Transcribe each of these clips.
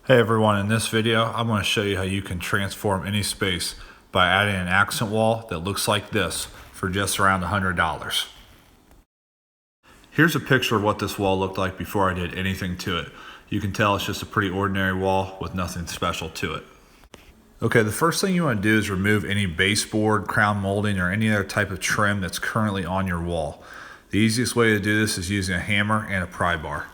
Hey everyone, in this video I'm going to show you how you can transform any space by adding an accent wall that looks like this for just around $100. Here's a picture of what this wall looked like before I did anything to it. You can tell it's just a pretty ordinary wall with nothing special to it. Okay, the first thing you want to do is remove any baseboard, crown molding, or any other type of trim that's currently on your wall. The easiest way to do this is using a hammer and a pry bar.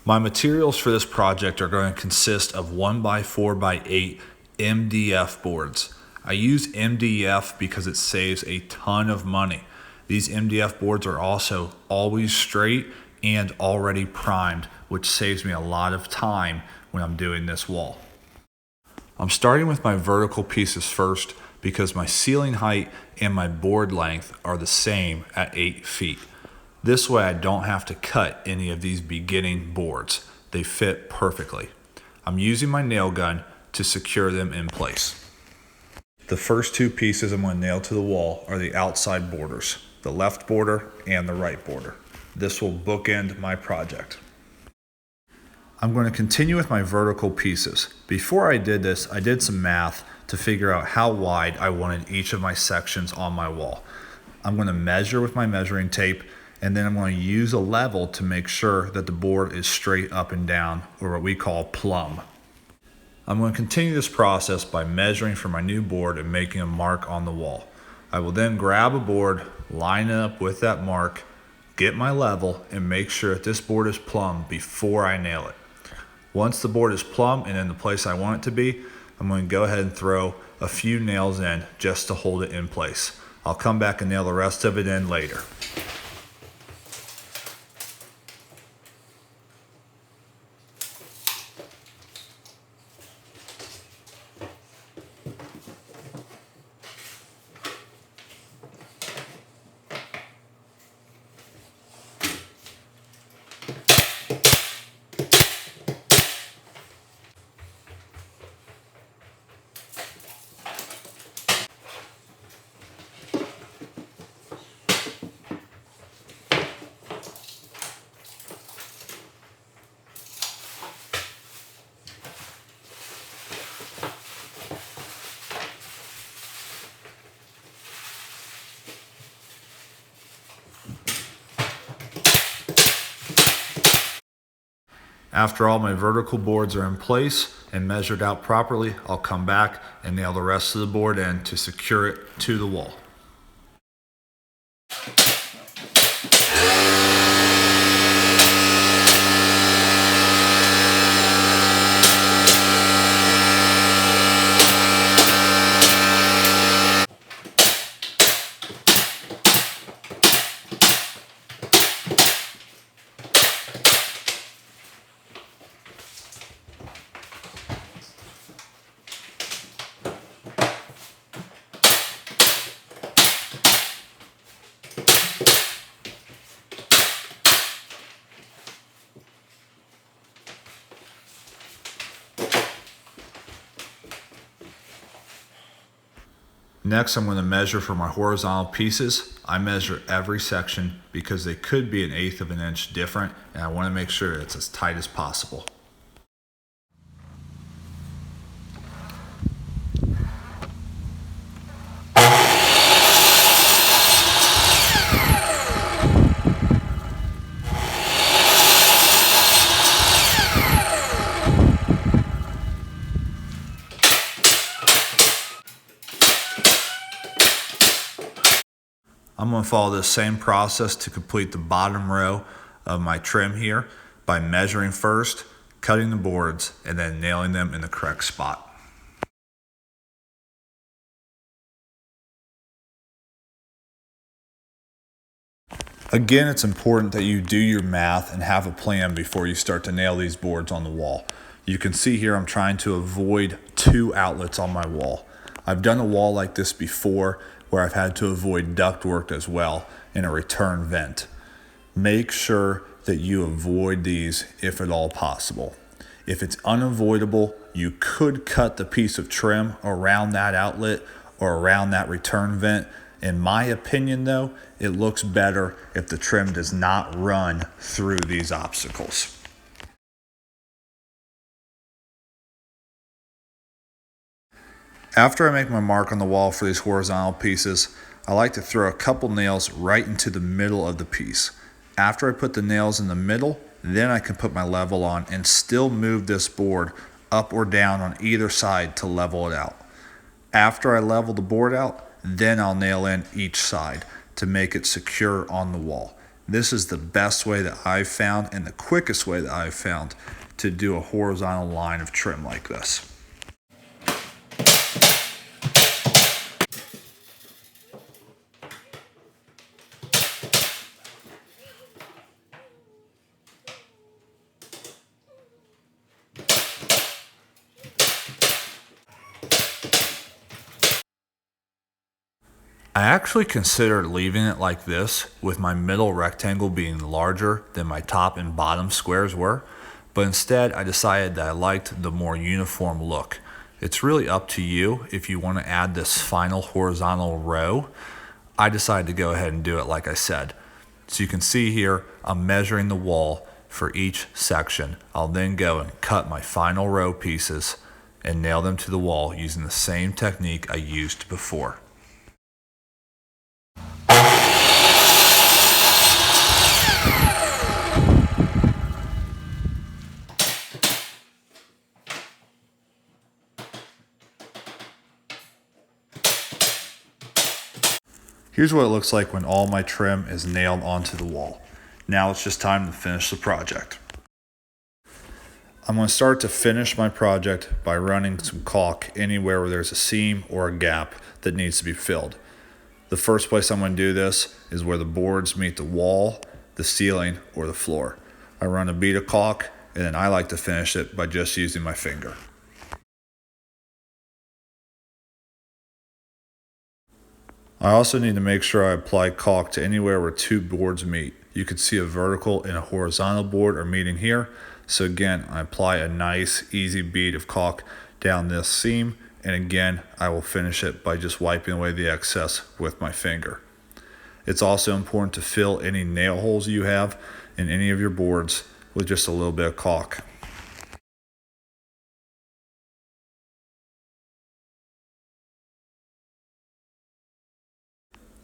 My materials for this project are going to consist of 1x4x8 MDF boards. I use MDF because it saves a ton of money. These MDF boards are also always straight and already primed, which saves me a lot of time when I'm doing this wall. I'm starting with my vertical pieces first because my ceiling height and my board length are the same at 8 feet. This way I don't have to cut any of these beginning boards. They fit perfectly. I'm using my nail gun to secure them in place. The first two pieces I'm going to nail to the wall are the outside borders, the left border and the right border. This will bookend my project. I'm going to continue with my vertical pieces. Before I did this, I did some math to figure out how wide I wanted each of my sections on my wall. I'm going to measure with my measuring tape, and then I'm going to use a level to make sure that the board is straight up and down, or what we call plumb. I'm going to continue this process by measuring for my new board and making a mark on the wall. I will then grab a board, line it up with that mark, get my level, and make sure that this board is plumb before I nail it. Once the board is plumb and in the place I want it to be, I'm going to go ahead and throw a few nails in just to hold it in place. I'll come back and nail the rest of it in later. After all my vertical boards are in place and measured out properly, I'll come back and nail the rest of the board in to secure it to the wall. Next, I'm going to measure for my horizontal pieces. I measure every section because they could be 1/8 of an inch different, and I want to make sure it's as tight as possible. I'm going to follow this same process to complete the bottom row of my trim here by measuring first, cutting the boards, and then nailing them in the correct spot. Again, it's important that you do your math and have a plan before you start to nail these boards on the wall. You can see here I'm trying to avoid 2 outlets on my wall. I've done a wall like this before where I've had to avoid ductwork as well in a return vent. Make sure that you avoid these if at all possible. If it's unavoidable, you could cut the piece of trim around that outlet or around that return vent. In my opinion though, it looks better if the trim does not run through these obstacles. After I make my mark on the wall for these horizontal pieces, I like to throw a couple nails right into the middle of the piece. After I put the nails in the middle, then I can put my level on and still move this board up or down on either side to level it out. After I level the board out, then I'll nail in each side to make it secure on the wall. This is the best way that I've found and the quickest way that I've found to do a horizontal line of trim like this. I actually considered leaving it like this with my middle rectangle being larger than my top and bottom squares were, but instead I decided that I liked the more uniform look. It's really up to you if you want to add this final horizontal row. I decided to go ahead and do it like I said. So you can see here I'm measuring the wall for each section. I'll then go and cut my final row pieces and nail them to the wall using the same technique I used before. Here's what it looks like when all my trim is nailed onto the wall. Now it's just time to finish the project. I'm going to start to finish my project by running some caulk anywhere where there's a seam or a gap that needs to be filled. The first place I'm going to do this is where the boards meet the wall, the ceiling, or the floor. I run a bead of caulk and then I like to finish it by just using my finger. I also need to make sure I apply caulk to anywhere where 2 boards meet. You can see a vertical and a horizontal board are meeting here. So again, I apply a nice easy bead of caulk down this seam, and again, I will finish it by just wiping away the excess with my finger. It's also important to fill any nail holes you have in any of your boards with just a little bit of caulk.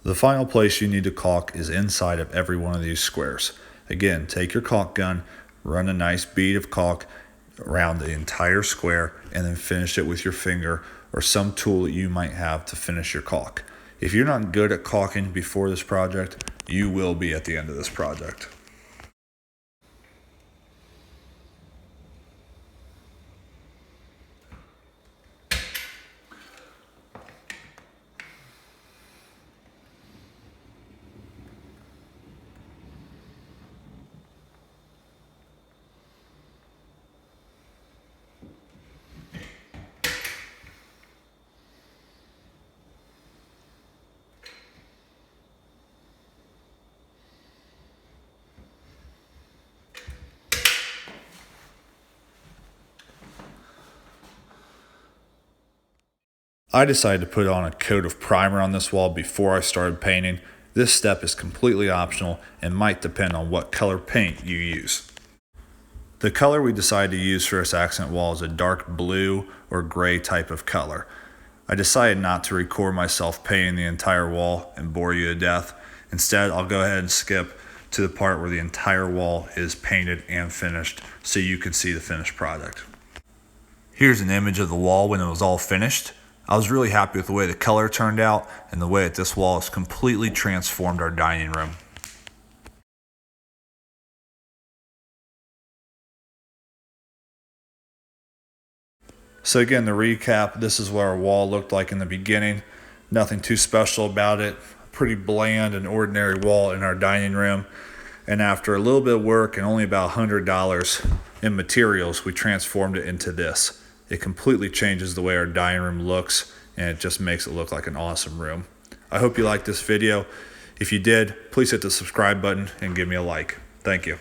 The final place you need to caulk is inside of every one of these squares. Again, take your caulk gun, run a nice bead of caulk around the entire square, and then finish it with your finger or some tool that you might have to finish your caulk. If you're not good at caulking before this project, you will be at the end of this project. I decided to put on a coat of primer on this wall before I started painting. This step is completely optional and might depend on what color paint you use. The color we decided to use for this accent wall is a dark blue or gray type of color. I decided not to record myself painting the entire wall and bore you to death. Instead, I'll go ahead and skip to the part where the entire wall is painted and finished so you can see the finished product. Here's an image of the wall when it was all finished. I was really happy with the way the color turned out and the way that this wall has completely transformed our dining room. So again, the recap, this is what our wall looked like in the beginning. Nothing too special about it. Pretty bland and ordinary wall in our dining room. And after a little bit of work and only about $100 in materials, we transformed it into this. It completely changes the way our dining room looks, and it just makes it look like an awesome room. I hope you liked this video. If you did, please hit the subscribe button and give me a like. Thank you.